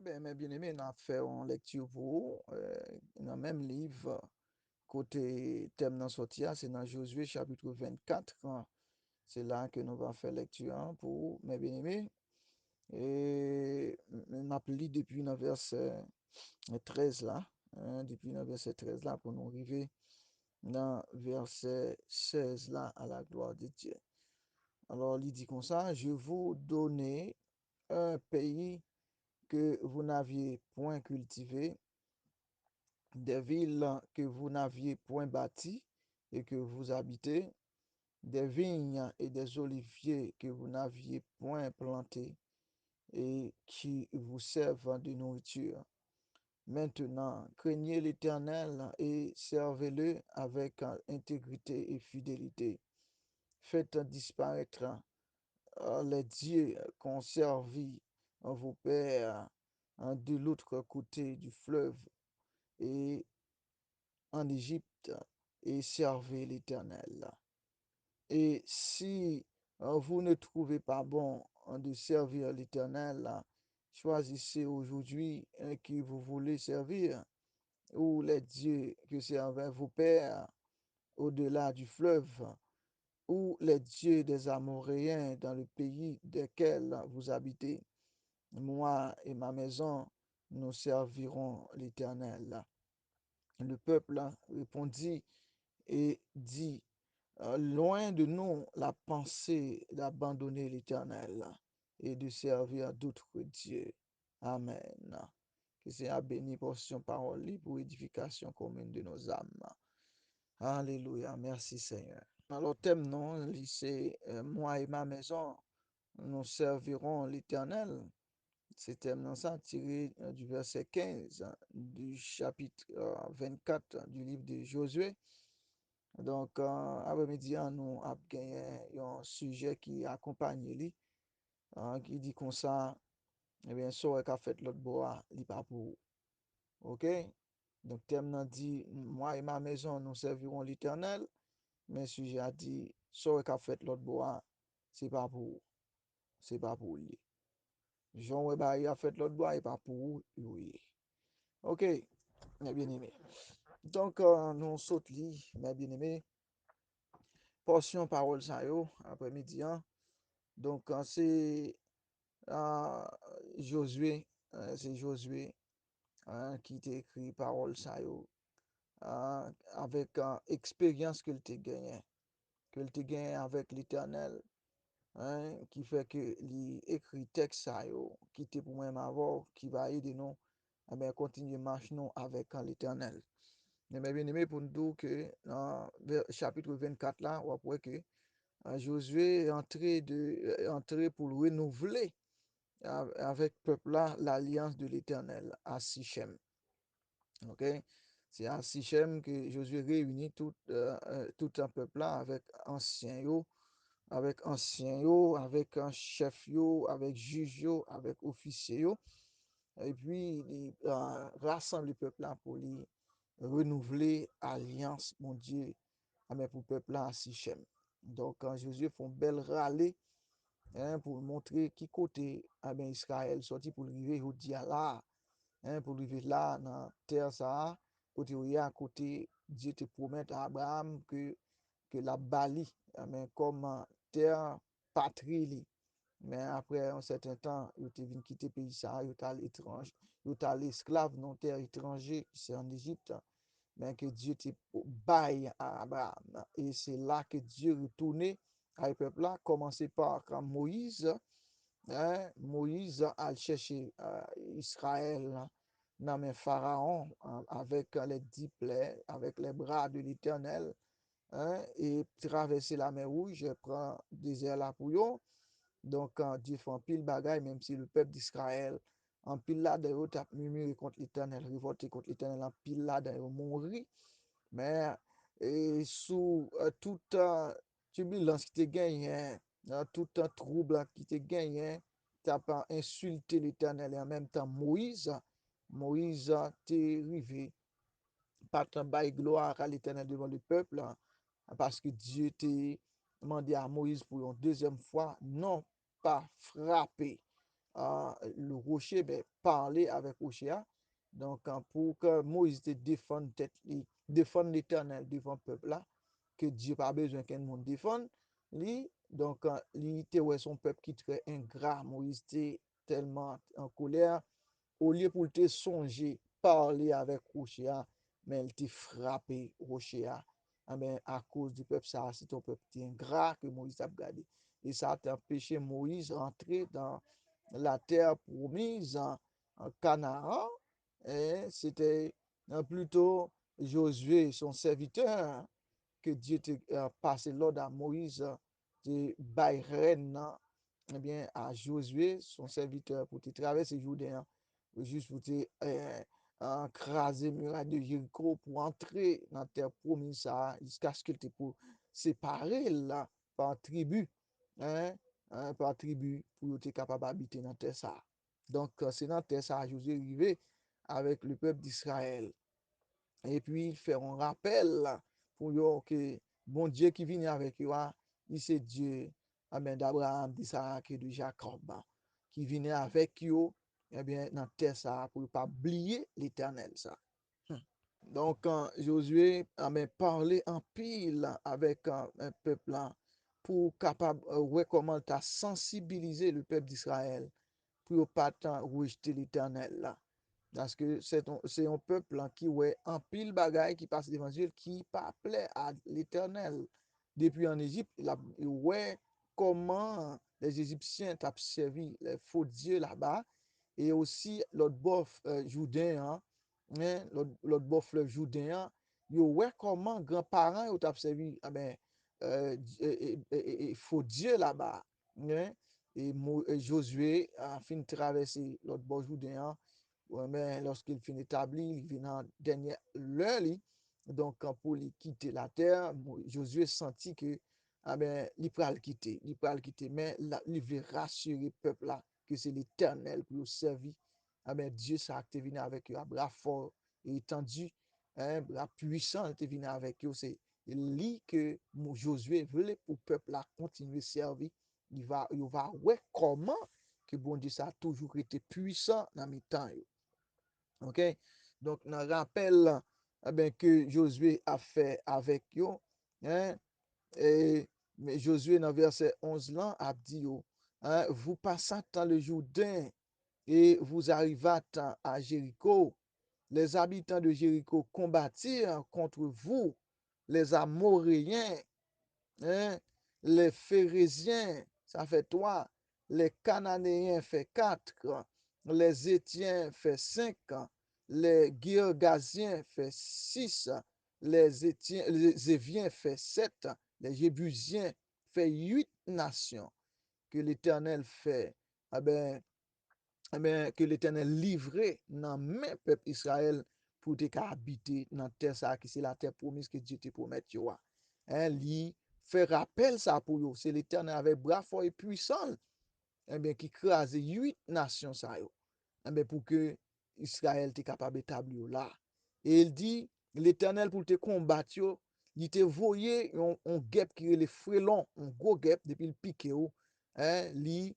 Ben, mes bien-aimés, on a fait une lecture pour vous, dans le même livre, côté thème dans sortia, c'est dans Josué chapitre 24, hein. C'est là que nous allons faire lecture hein, pour vous, mes bien-aimés. Et on a lu depuis le verset 13 là, hein, depuis le verset 13 là, pour nous arriver dans verset 16 là, à la gloire de Dieu. Alors, il dit comme ça, je vous donner un pays que vous n'aviez point cultivé, des villes que vous n'aviez point bâties et que vous habitez, des vignes et des oliviers que vous n'aviez point plantés et qui vous servent de nourriture. Maintenant, craignez l'Éternel et servez-le avec intégrité et fidélité. Faites disparaître les dieux qu'ont servi vos pères de l'autre côté du fleuve et en Égypte et servez l'Éternel. Et si vous ne trouvez pas bon de servir l'Éternel, choisissez aujourd'hui qui vous voulez servir, ou les dieux que servaient vos pères au-delà du fleuve, ou les dieux des Amoréens dans le pays desquels vous habitez. Moi et ma maison, nous servirons l'Éternel. Le peuple répondit et dit, loin de nous la pensée d'abandonner l'Éternel et de servir d'autres dieux. Amen. Que c'est à béni pour son parole pour édification commune de nos âmes. Alléluia. Merci Seigneur. Alors, thème non, c'est moi et ma maison, nous servirons l'Éternel. C'est thème dans ça, tiré du verset 15 du chapitre 24 du livre de Josué. Donc, après-midi, nous avons gagné un sujet qui accompagne lui, qui dit comme ça, eh bien, ça qu'a fait l'autre bois, il pas pour. OK? Donc, thème nan dit, moi et ma maison, nous servirons l'Éternel, mais sujet a dit, ça qu'a fait l'autre bois, c'est pas pour, c'est pas pour lui. Jean Weber a fait l'autre bois, et pas pour lui. OK, mes bien-aimés. Donc, nous saute li, mes bien-aimés, portion parole ça yo, après-midi, hein. Donc, euh, Josué, c'est Josué hein, qui t'a écrit parole ça yo, avec expérience que te gagné avec l'Éternel, hein, qui fait que l'écrit texte ça yo, qui te pour même avoir, qui va aider nous, à bien continuer marche nous avec l'Éternel. Mais bien aimé pour nous dire que dans le chapitre 24 là, on voit que Josué est entré pour renouveler avec le peuple là l'alliance de l'Éternel à Sichem. OK? C'est à Sichem que Josué réunit tout un peuple là avec anciens yo, avec un chef yo, avec juge yo, avec officier yo, et puis il rassemble le peuple là pour lui renouveler alliance, mon Dieu, pour le peuple là à Sichem. Donc, quand Josué fait un bel râler, hein, pour montrer qui côté Israël sorti pour arriver au dia là, hein, pour arriver là dans terre ça, côté où il y a côté Dieu te promet à Abraham que la Bali, comme terre patrie li. Mais après un certain temps, il te venu quitter le pays ça, il est allé étranger, il est allé esclave dans terre étranger, c'est en Égypte, mais que Dieu te baille à Abraham. Et c'est là que Dieu retournait à le peuple là, commencé par quand Moïse, hein, Moïse a cherché Israël dans mes pharaons avec les 10 plaies, avec les bras de l'Éternel, hein, et traverser la mer Rouge, prend désert là pour eux. Donc, quand Dieu fait un pile bagaille, même si le peuple d'Israël, en pile là, d'ailleurs, a murmuré contre l'Éternel, révolté contre l'Éternel, en pile là, d'ailleurs, mourir. Mais, et sous tout turbulence qui te gagne, tout un trouble qui te gagne, tu n'as pas insulté l'Éternel et en même temps Moïse t'est arrivé, pas de bail gloire à l'Éternel devant le peuple, hein, parce que Dieu t'a demandé à Moïse pour une deuxième fois, non pas frapper le rocher, ben, parler avec rocher. Donc, pour que Moïse te défende, défende l'Éternel devant le peuple là, que Dieu n'a pas besoin qu'un monde défende, lui, donc, lui, te ouais, son peuple qui très ingrat, Moïse était tellement en colère, au lieu pour te songer, parler avec rocher, mais il t'a frappé rocher. Ah, ben, à cause du peuple, ça, c'est ton peuple qui est ingrat que Moïse a gardé. Et ça a empêché Moïse d'entrer dans la terre promise en Canaan. Et c'était plutôt Josué, son serviteur, que Dieu a passé l'ordre à Moïse de Bayren, eh bien, à Josué, son serviteur, pour te traverser Jourdain, juste pour te craser muraille de Jéricho, pour entrer dans la terre promise, jusqu'à ce qu'il te pour séparer là, par tribu, hein, par tribu, pour être capable d'habiter dans la terre ça. Donc, c'est dans la terre ça, Josué est arrivé avec le peuple d'Israël. Et puis, il fait un rappel pour eux que bon Dieu qui vient avec eux, il c'est Dieu, amen, d'Abraham, d'Isaac et de Jacob, qui vient avec eux, eh bien, dans la terre ça, pour ne pas oublier l'éternel ça. Donc, Josué a parlé en pile avec un peuple là, pour capable ouais, comment tu as sensibilisé le peuple d'Israël pour ne pas rejeter l'éternel là. Parce que c'est un peuple qui ouais en pile bagaille qui passe l'évangile qui pas plaît à l'éternel. Depuis en Égypte, il ouais comment les Égyptiens t'ont servi les faux dieux là-bas. Et aussi l'autre bof Jourdain, hein, l'autre bof fleuve Jourdain, yo ouais comment grands-parents ont servi ah ben, faux dieux là-bas. Hein. Et Josué a fini de traverser l'autre bord Jourdain. Ouais, mais lorsqu'il finit établi, il vient en dernière l'heure, donc pour lui quitter la terre, Josué sentit que ah ben, il peut le quitter, mais là, il veut rassurer le peuple là que c'est l'Éternel pour le servir. Ah ben, Dieu ça a venu avec eux, à bras fort et étendu, hein, bras puissant, il venu avec eux. C'est lui que Josué voulait pour le peuple là continuer à servir. Il va ouais comment que bon Dieu ça a toujours été puissant dans mes temps. OK? Donc, on rappelle eh bien, que Josué a fait avec eux. Hein? Et mais Josué, dans verset 11 là, a dit, hein, vous passez dans le Jourdain et vous arrivez à Jéricho. Les habitants de Jéricho combattirent contre vous, les Amoréens, hein, les Phérésiens, ça fait 3, les Cananéens fait 4, les Étiens fait 5, les Girgasiens fait 6, les Éviens fait 7, les Jébusiens fait 8 nations que l'Éternel fait, eh ben, que l'Éternel livré dans même peuple Israël pour te habiter dans la terre ça qui c'est la terre promise que Dieu te promet tu vois. Hein, lui fait rappel ça pour eux, c'est l'Éternel avec bras fort et puissant eh bien qui crase 8 nations ça yo. Eh bien pour que Israël te capable d'établir là. Et il dit l'Éternel pour te combattre il te voyé un guêpe qui est le frélon, un gros guêpe depuis le piqué hein, li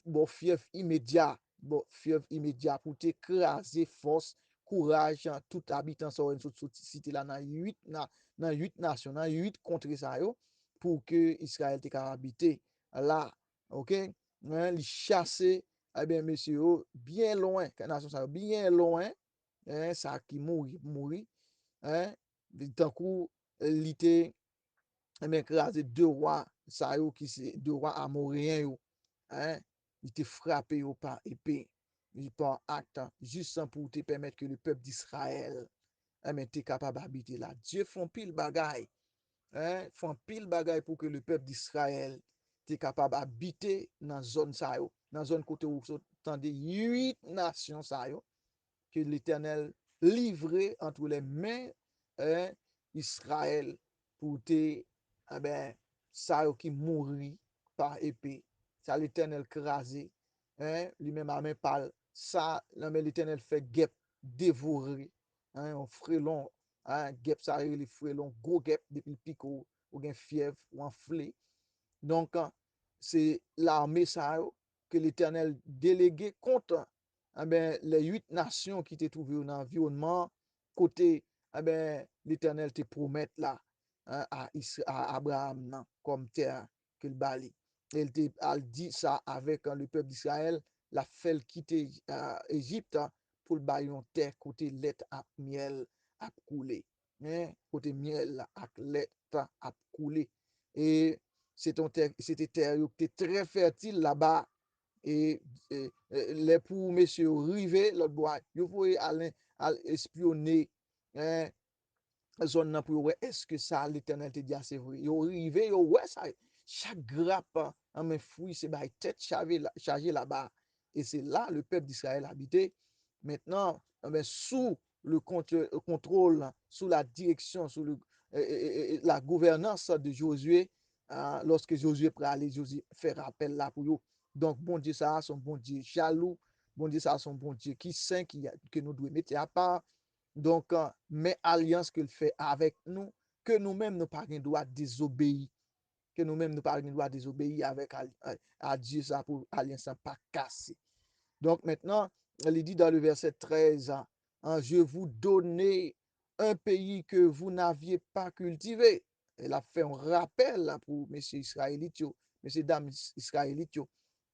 bon fief immédiat bon, fièvre immédiat pour t'écraser force, courage, tout habitant sur une cité là dans 8 nations, dans 8 contrées ça yo, pour que Israël te capable habiter là. OK? Hein, les chasser eh bien monsieur bien loin, nation ça bien loin, hein, ça qui mourir, hein, tant coup l'été eh bien écraser deux rois ça yo qui c'est deux rois amoréens yo, hein, il te frappé par épée, par acte, juste pour te permettre que le peuple d'Israël, t'es capable d'habiter là. Dieu font pile bagaille, hein, font pile bagaille pour que le peuple d'Israël t'es capable d'habiter dans zone ça yo, dans zone côté où sont 8 nations ça yo, que l'Éternel livré entre les mains hein, Israël pour te, eh ben, ça qui mourit par épée. Ça l'Éternel crasé. Hein, lui-même a même parle. Ça, l'Éternel fait guêpe dévorer. Hein, un frélon. Hein, guêpe, ça les frélons, gros guêpe depuis le pico, ou bien fièvre, ou enflé. Donc, c'est l'armée ça que l'Éternel déléguait contre les 8 nations qui étaient trouvées dans l'environnement, côté l'Éternel te promet là à Abraham comme terre que le bali. Elle dit ça avec le peuple d'Israël, la fait quitter Égypte pour le bailler en terre côté lait à miel à couler. Côté miel à lait à couler. Et c'était terre qui était très fertile là-bas. Et les pour messieurs arrivés, l'autre bois, vous pouvez aller espionner zone nan pour est-ce que ça l'Éternel te dit c'est vrai. Yo rive, yo ouais ça chaque grappe en mes fruits c'est ba tête chargée là-bas et c'est là le peuple d'Israël habitait. Maintenant sous le contrôle, sous la direction, sous la gouvernance de Josué, lorsque Josué prêt aller, Josué fait rappel là pour eux. Donc bon Dieu ça son bon Dieu jaloux, bon Dieu ça son bon Dieu qui saint que nous devons mettre à part. Donc, mais alliance qu'il fait avec nous, que nous-mêmes nous pas droit désobéir, que nous-mêmes nous pas droit désobéir avec à Dieu ça pour alliance pas casser. Donc maintenant, il dit dans le verset 13, je vous donnais un pays que vous n'aviez pas cultivé. Elle a fait un rappel pour messieurs israélites, messieurs dames israélites,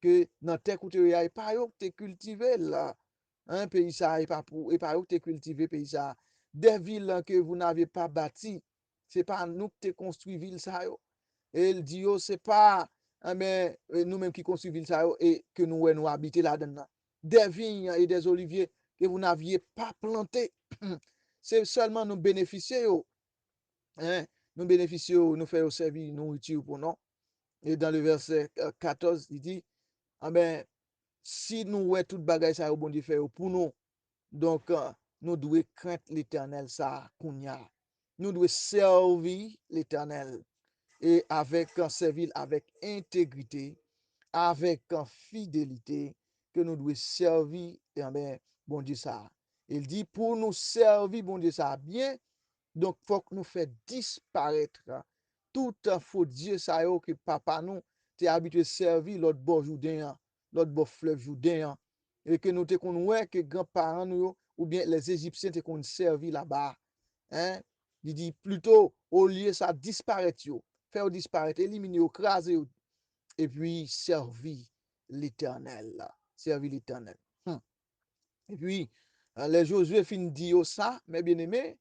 que dans terre où tu n'as pas cultivé là. Un pays ça et pas où tu cultivé pays ça. Des villes que vous n'avez pas bâties, c'est pas nous qui t'ai construit ville ça yo. Et il dit c'est pas mais nous-mêmes qui construit ville ça yo, et que nous habiter là-dedans. Des vignes et des oliviers que vous n'aviez pas plantés. C'est seulement nous bénéficier hein, nous bénéficions, nous faisons servir nourriture pour nous. Et dans le verset 14, il dit si nous ouais toute bagaille ça au bon Dieu fait pour nous. Donc nous devons craindre l'Éternel ça kounya. Nous devons servir l'Éternel et servir avec intégrité, avec fidélité, que nous devons servir bon Dieu ça. Il dit pour nous servir bon Dieu ça bien, donc faut que nous fassions disparaître tout faux Dieu ça que papa nous t'es habitué à servir l'autre bord Jourdain, l'autre bord fleuve Jourdain, et que nous te connaissons que grands-parents nous ou bien les Égyptiens te qu'on servi là-bas. Hein? Il dit plutôt au lieu ça disparaître faire disparaître, éliminer, écraser et puis servir l'Éternel. Servir l'Éternel. Et puis les Josué fin dit ça, mes bien-aimés,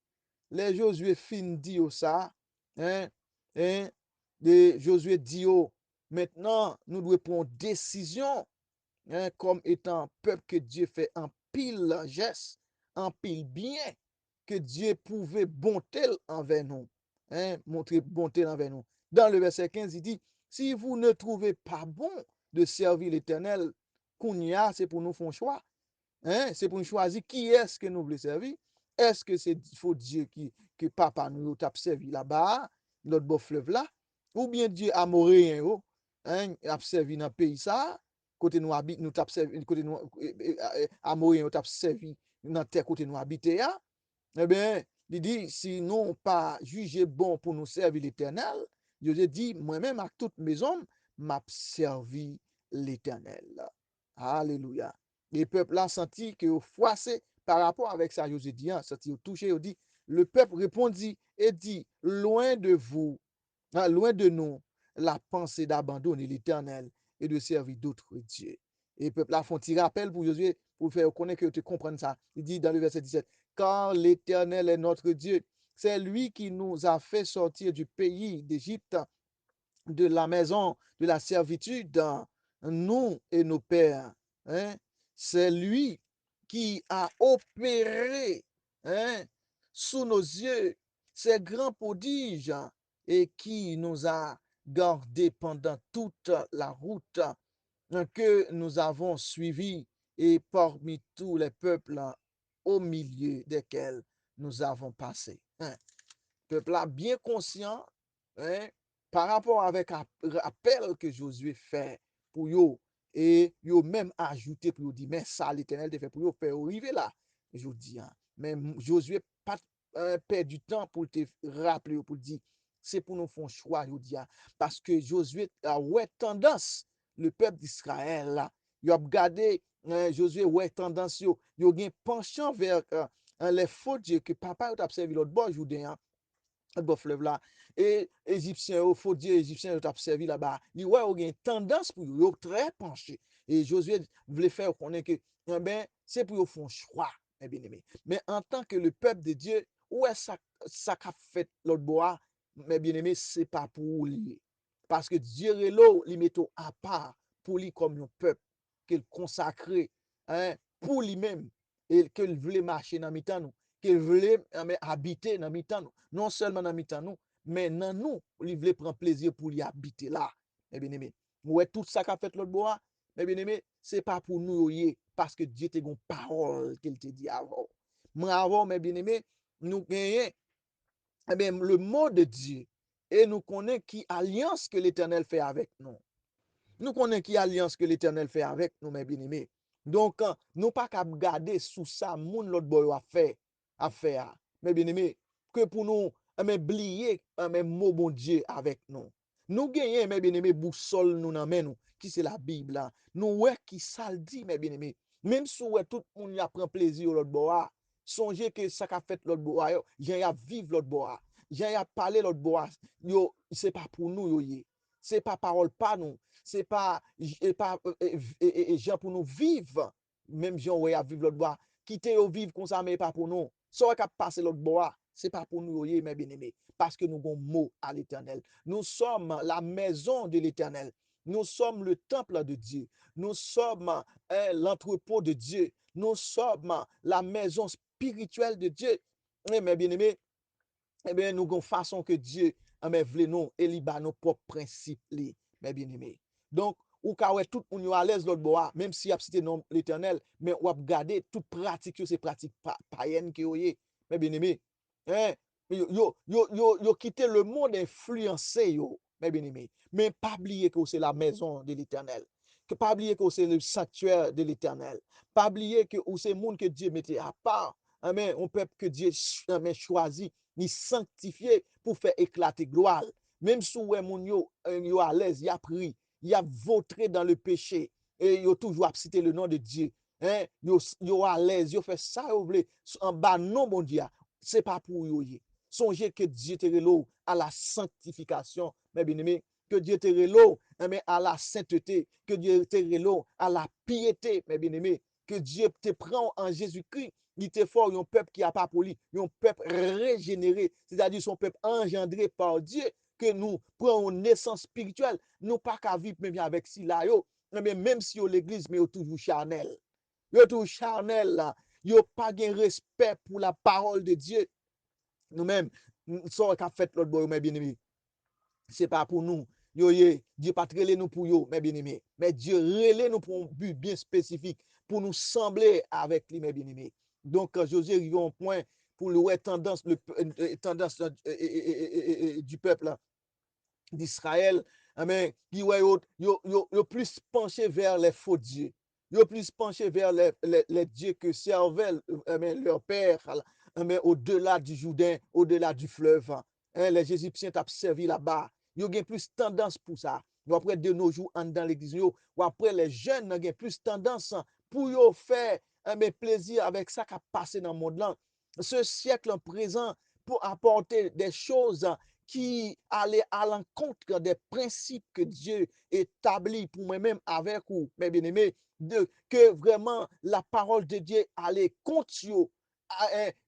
les Josué fin dit ça, hein, hein, de Josué dit maintenant nous devons prendre décision hein, comme étant peuple que Dieu fait en pile geste, en pile bien, que Dieu pouvait bonté envers nous, hein, montrer bonté envers nous. Dans le verset 15, il dit, si vous ne trouvez pas bon de servir l'Éternel, c'est pour nous faire un choix. Hein? C'est pour nous choisir qui est-ce que nous voulons servir. Est-ce que c'est faux Dieu que papa nous a servi là-bas, notre beau fleuve là, ou bien Dieu amoréen, hein, a servi dans le pays ça, côté nous habite, nous t'a servi, côté nous amoréen, t'a servi dans terre côté nous habiter là. Eh bien, il dit, si nous pas jugé bon pour nous servir l'Éternel, Dieu dit, moi-même à toute maison, m'a servi l'Éternel. Alléluia. Les peuples là senti que froissé par rapport avec ça, Josué dit, senti touché, il dit, le peuple répondit et dit, loin de vous, loin de nous, la pensée d'abandonner l'Éternel et de servir d'autres dieux. Et le peuple là font un rappel pour Josué, pour faire connaître que tu comprennes ça. Il dit dans le verset 17, car l'Éternel est notre Dieu. C'est lui qui nous a fait sortir du pays d'Égypte, de la maison de la servitude, nous et nos pères. Hein? C'est lui qui a opéré hein, sous nos yeux ces grands prodiges et qui nous a gardés pendant toute la route que nous avons suivie et parmi tous les peuples au milieu desquels nous avons passé. Hein? Peuple là bien conscient hein, par rapport avec l'appel que Josué fait pour eux et yo même ajouté pour eux dire mais ça l'Éternel te fait pour eux faire arriver là je dis hein. Mais Josué pas perd du temps pour te rappeler pour dire c'est pour nous faire choix je dis hein, parce que Josué a ouais tendance le peuple d'Israël là yo ap gade Josué ouais tendance yo gen penchant vers les faux dieux que papa yo t'a servi l'autre bord Jourdain bon fleuve là et égyptien au faut dire égyptien t'a servi là-bas li ouais ou gen tendance pour yo très penché et Josué voulait faire connaître que ben c'est pour yo font choix mes bien-aimés mais en tant que le peuple de Dieu ouais ça qu'a fait l'autre bois mes bien-aimés c'est pas pour lui parce que Dieu relo li metto à part pour lui comme un peuple qu'il consacré hein, pour lui-même et qu'il voulait marcher dans mi-temps nous qu'il voulait habiter dans mi-temps nous non seulement dans mi-temps nous mais dans nous il voulait prendre plaisir pour y habiter là mes bien-aimés ouais tout ça qu'a fait l'autre bois mes bien-aimés c'est pas pour nous parce que Dieu te gon parole qu'il te dit avant moi avant mes bien-aimés nous gagnons eh bien, le mot de Dieu et nous connaissons qui alliance que l'Éternel fait avec nous. Nous connaissons qui alliance que l'Éternel fait avec nous, mes bien-aimés. Donc, nous pas qu'à garder sous ça, moun l'autre boy à faire, mes bien-aimés, que pour nous, oublier, mot bon Dieu avec nous. Nous gagnons, mes bien-aimés, boussole nous dans nous, qui c'est la Bible là. Nous ouais qui ça le dit, mes bien-aimés. Même si ouais, tout le monde y a prend plaisir l'autre boy, songez que ça qu'a fait l'autre boy, j'ai à vivre l'autre boy, j'ai à parler l'autre boy, yo, c'est pas pour nous, yo, c'est pas parole pas nous c'est pas gens pour nous vivre même gens ouais à vivre l'autre bois quitter au vivre comme ça mais pas pour nous ça va passer l'autre bois c'est pas pour nous mes bien-aimés parce que nous avons mot à l'Éternel nous sommes la maison de l'Éternel nous sommes le temple de Dieu nous sommes l'entrepôt de Dieu nous sommes la maison spirituelle de Dieu mes bien-aimés eh bien, nous avons façon que Dieu voulait nous et li ba nos propres principes, mes bien-aimés. Donc, ou ka ouais tout moun yo à l'aise l'autre bois, même si y a cité non l'Éternel, mais ou a garder toute pratique, c'est pratique païenne que yo mes bien-aimés. Hein? Yo quitté le monde influencé, mes bien-aimés. Mais pas oublier que c'est la maison de l'Éternel. Que pas oublier que c'est le sanctuaire de l'Éternel. Pas oublier que c'est le monde que Dieu mettait à part. Amen. Un peuple que Dieu choisi ni sanctifié pour faire éclater gloire. Même si ouais moun yo à l'aise, y a pris, y a vautré dans le péché et yo toujours cité le nom de Dieu. Hein, yo à l'aise, yo fait ça yo vle en bas non bon Dieu. C'est pas pour yo. Songez que Dieu te relo à la sanctification, mes bien-aimés, que Dieu te relo à la sainteté, que Dieu te relo à la piété, mes bien-aimés, que Dieu te prend en Jésus-Christ il te fort un peuple qui a pas pour lui, un peuple régénéré, c'est-à-dire son peuple engendré par Dieu, que nous prenons une naissance spirituelle, nous pas qu'à vivre même avec si là, mais même si l'église, mais toujours charnel. Yo toujours charnel là. Yo pas de respect pour la parole de Dieu. Nous-mêmes, ça qu'a fait l'autre boy, mes bien-aimés. C'est pas pour nous. Dieu pas relé nous pour yo, mes bien-aimés. Mais Dieu relé nous pour un but bien spécifique, pour nous sembler avec lui, mes bien-aimés. Donc, Josué arrive au point pour le tendance, tendance du peuple d'Israël, qui yo plus penché vers les faux dieux. Yo plus penché vers les dieux que servaient leur père au-delà du Jourdain, au-delà du fleuve. Les Égyptiens t'ont servi là-bas. Yo gen plus tendance pour ça. Ou après de nos jours dans l'église, ou après les jeunes ont plus tendance pour yo faire plaisir avec ça qui a passé dans le monde là. Ce siècle en présent pour apporter des choses qui allaient à l'encontre des principes que Dieu établit pour moi-même avec vous, mes bien-aimés, que vraiment la parole de Dieu allait contre vous,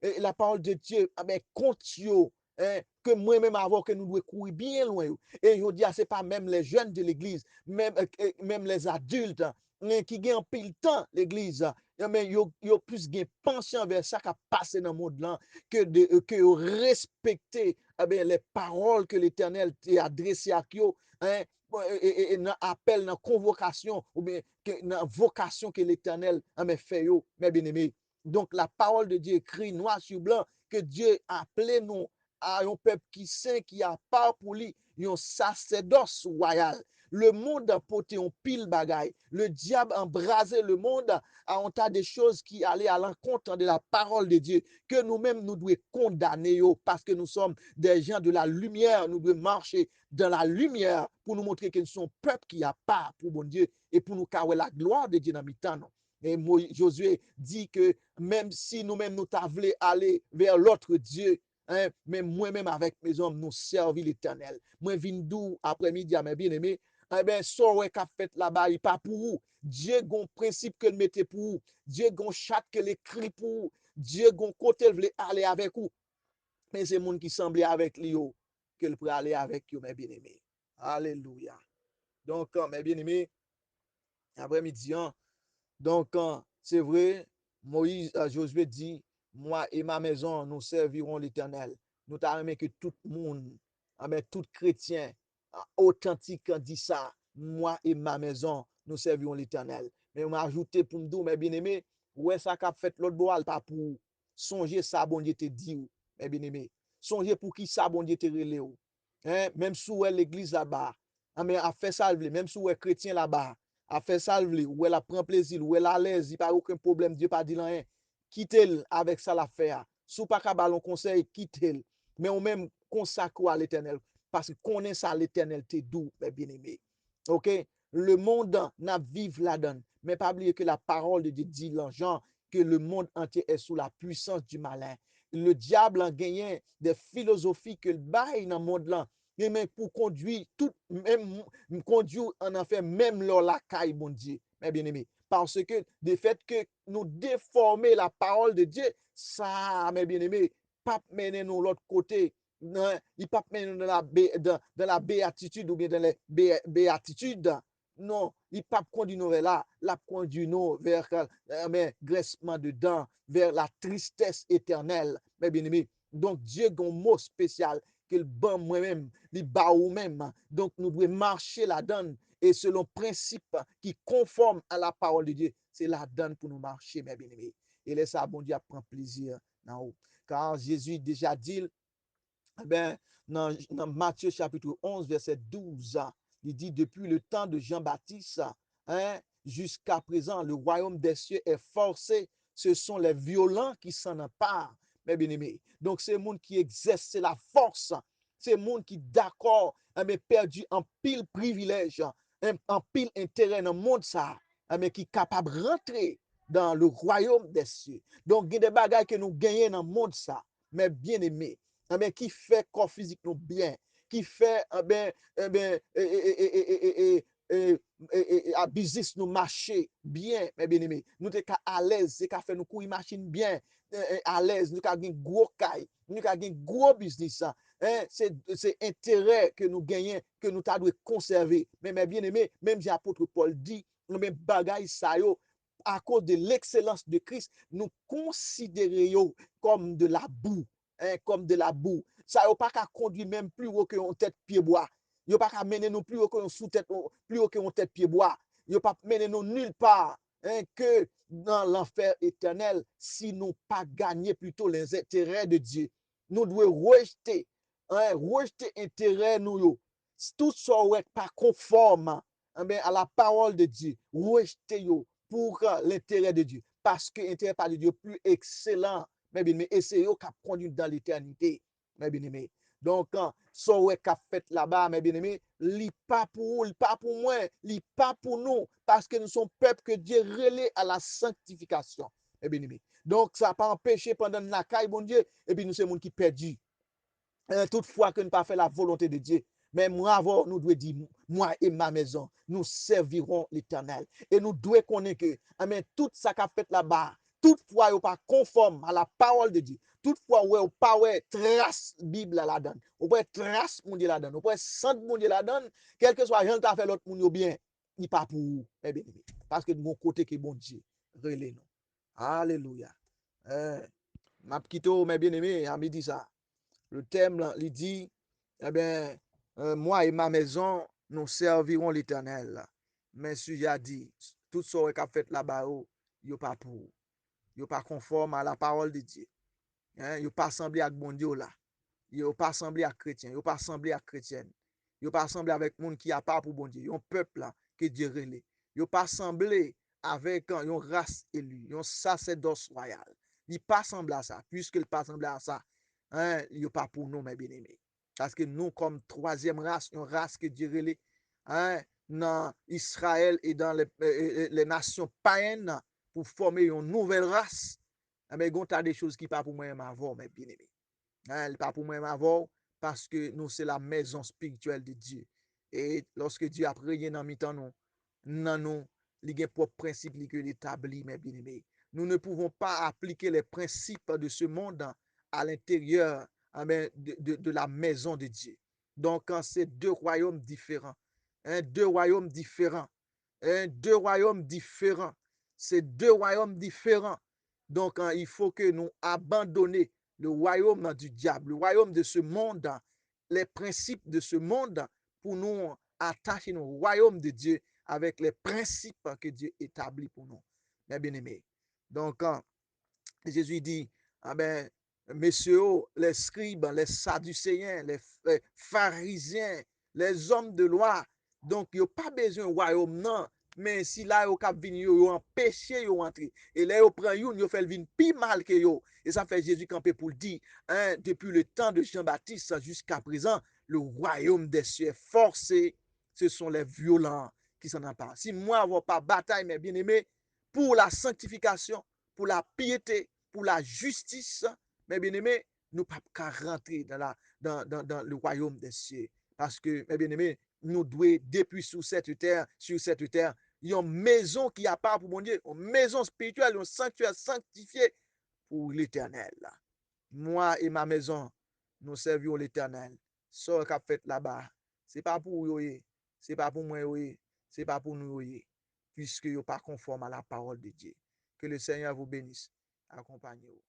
la parole de Dieu contre vous, que moi-même avant que nous devons courir bien loin. Et je dis, ce n'est pas même les jeunes de l'église, même les adultes qui gagnent pile temps l'église, mais yo plus gain penchant vers ça qui a passé dans le monde là que respecter les paroles que l'Éternel t'a adressées à vous et dans appel dans convocation ou bien dans vocation que l'Éternel a fait yo mes bien-aimés. Donc la parole de Dieu écrit noir sur blanc que Dieu a appelé nous à un peuple qui saint qui a part pour lui un sacerdoce royal. le monde a porté en pile bagaille. Le diable a embrasé le monde à un tas de choses qui allaient à l'encontre de la parole de Dieu, que nous-mêmes nous devons condamner parce que nous sommes des gens de la lumière, nous devons marcher dans la lumière pour nous montrer que nous sommes un peuple qui a part pour bon Dieu et pour nous carrer la gloire de Dieu dans mi-temps. Et Josué dit que même si nous-mêmes nous voulons aller vers l'autre Dieu, hein, mais moi-même avec mes hommes, nous servons l'Éternel. Moi, vindou après-midi à mes bien-aimés, eh bien, ça qu'a fait là-bas, il pas pour vous. Dieu a un principe que le mettez pour vous. Dieu a un chat que l'écrit pour vous. Dieu a un côté veut aller avec vous. Mais c'est monde qui semble avec lui que le peut aller avec vous, mes bien-aimés. Alléluia. Donc, mes bien-aimés, après-midi, hein, donc, c'est vrai, Moïse, Josué dit, moi et ma maison, nous servirons l'Éternel. Nous t'avons que tout le monde, tout chrétien authentique dit ça, moi et ma maison, nous servirons l'Éternel. Mais on m'a ajouté pour me dire, mes bien-aimés, ouais, ça qu'a fait l'autre boal, pas pour songer ça, bon Dieu te dit, mes bien-aimés. Songer pour qui ça, bon Dieu te relé. Hein? Même si ouais l'église là-bas, mais a fait ça, même si ouais chrétien là-bas, a fait ça, ou elle a prend plaisir, ou elle a l'aise, il n'y a pas aucun problème, Dieu pas dit rien. Quittez-le avec ça l'affaire. Sous pas qu'à ballon conseil, quittez-le. Mais on même consacre à l'éternel. Parce que connaît ça l'éternel, t'es doux, mes bien-aimés. OK? Le monde n'a vive là-dedans. Mais pas oublier que la parole de Dieu dit dans Jean que le monde entier est sous la puissance du malin. Le diable a gagné des philosophies que le bail dans le monde là. Mais pour conduire tout, même conduire en enfer, même leur la caille, mon Dieu, mes bien-aimés. Parce que le fait que nous déformer la parole de Dieu, ça, mes bien-aimés, pas mener nous l'autre côté. Non, il pas mener nous dans la béatitude ou bien dans les béatitudes. Non, il pas conduire nous vers là, la conduire nous vers graissement de dents, vers la tristesse éternelle, mes bien-aimés. Donc, Dieu a un mot spécial que le ban moi-même, le bas ou même. Donc, nous devons marcher la donne et selon principe qui conforme à la parole de Dieu. C'est la donne pour nous marcher, mes bien-aimés. Et laisse ça, bon Dieu, prendre plaisir. Car Jésus déjà dit, ben, dans Matthieu chapitre 11, verset 12, il dit, depuis le temps de Jean-Baptiste, hein, jusqu'à présent, le royaume des cieux est forcé. Ce sont les violents qui s'en emparent, mes bien-aimés. Donc, c'est le monde qui exerce la force. C'est le monde qui, d'accord, mais perdu en pile privilège, en pile intérêt dans le monde, ça, mais qui est capable de rentrer dans le royaume des cieux. Donc, il y a des bagages que nous gagnons dans le monde, ça, mais bien aimés. Qui fait corps physique nous bien, qui fait à business nous marcher bien, mes bien-aimés. Nous sommes à l'aise, c'est qu'à faire nous courir machine bien, à l'aise, nous avons un gros caille, nous avons un gros business. Hein, c'est intérêt que nous gagnons, que nous devons conserver. Mais mes bien-aimés, même si l'apôtre Paul dit, nous même bagaille ça yo, à cause de l'excellence de Christ, nous considérons comme de la boue. Hein, comme de la boue. Ça n'a pas qu'à conduire même plus haut que une tête pied bois. Il n'a pas qu'à mener nous plus haut que une sous-tête, plus haut que une tête pied bois. Il n'a pas mener nous nulle part, hein, que dans l'enfer éternel si nous pas gagner plutôt les intérêts de Dieu. Nous devons rejeter, hein, rejeter intérêt nous. Tout ça n'est pas conforme, hein, à la parole de Dieu. Rejeter yo pour l'intérêt de Dieu. Parce que l'intérêt de Dieu est plus excellent, mes bien-aimés, et c'est eux qui conduit dans l'éternité, mes bien-aimés. Donc, ça ouais qu'a fait là-bas, mes bien-aimés, li pas pour vous, pas pour moi, li pas pour nous, parce que nous sommes peuple que Dieu relève à la sanctification, mes bien-aimés. Donc, ça n'a pas empêché pendant la caille, bon Dieu, et puis nous sommes gens qui perdus. Toutefois que nous pas fait la volonté de Dieu. Mais moi, avant, nous devons dire, moi et ma maison, nous servirons l'Éternel. Et nous devons connaître que, amen, tout ça qu'a fait là-bas, toutefois, il pas conforme à la parole de Dieu. Toutefois, il pas trace Bible là-dedans. Ou pas trace mon Dieu là-dedans. Ou pas sente mon Dieu là-dedans. Quel que soit rien t'a fait l'autre monde bien, il pas pour vous. Eh bien, parce que de mon côté qui est bon Dieu, relais nous. Alléluia. Ma petite, mes bien-aimés, à midi ça. Le thème, là, il dit, eh bien, moi et ma maison, nous servirons l'Éternel. Mais si j'ai dit, tout ce qu'a fait là-bas, il n'est pas pour. Il n'est pas conforme à la parole de Dieu. Hein? Il n'est pas semblé à bon Dieu là. Il n'est pas semblé à chrétien. Il n'est pas semblé à chrétienne. Yo pas semblé avec monde qui a pas pour bon Dieu. Un peuple là que Dieu relé. Yo pas semblé avec une race élue, un sacerdoce royal. Il pas semblé à ça. Puisque il pas semblé à ça, hein, il pas pour nous, mes bien-aimés. Parce que nous, comme troisième race, une race que Dieu relé, hein, dans Israël et dans les nations païennes, pour former une nouvelle race, mais il y a des choses qui ne sont pas pour moi avant, mes bien-aimés. Hein, pas pour moi avant, parce que nous, c'est la maison spirituelle de Dieu. Et lorsque Dieu a prié dans mi-temps, nous, il y a propre principe que l'établit, mes bien-aimés. Nous ne pouvons pas appliquer les principes de ce monde à l'intérieur de la maison de Dieu. Donc, quand c'est deux royaumes différents, hein, deux royaumes différents, hein, deux royaumes différents, c'est deux royaumes différents. Donc, hein, il faut que nous abandonnions le royaume du diable, le royaume de ce monde, les principes de ce monde pour nous attacher au royaume de Dieu avec les principes que Dieu établit pour nous, mes bien-aimés. Donc, Jésus dit, ah ben, messieurs, les scribes, les sadducéens, les pharisiens, les hommes de loi, donc, il n'y a pas besoin de royaume, non. Mais si là, vous avez venu, vous empêché de rentrer. Et là, vous prenez une, vous faites venir plus mal que vous. Et ça fait Jésus campé pour le dire, hein, depuis le temps de Jean-Baptiste jusqu'à présent, le royaume des cieux est forcé. Ce sont les violents qui s'en emparent. Si moi, je n'ai pas bataille, mes bien-aimés, pour la sanctification, pour la piété, pour la justice, mes bien-aimés, nous ne pouvons pas rentrer dans le royaume des cieux. Parce que, mes bien-aimés, nous devons, depuis sur cette terre, une maison qui a part pour mon Dieu, une maison spirituelle, un sanctuaire sanctifié pour l'éternel. Moi et ma maison, nous servons l'éternel. Ce qu'a fait là-bas, ce n'est pas pour vous, ce n'est pas pour moi, ce n'est pas pour nous, puisque vous n'êtes pas conforme à la parole de Dieu. Que le Seigneur vous bénisse. Accompagnez-vous.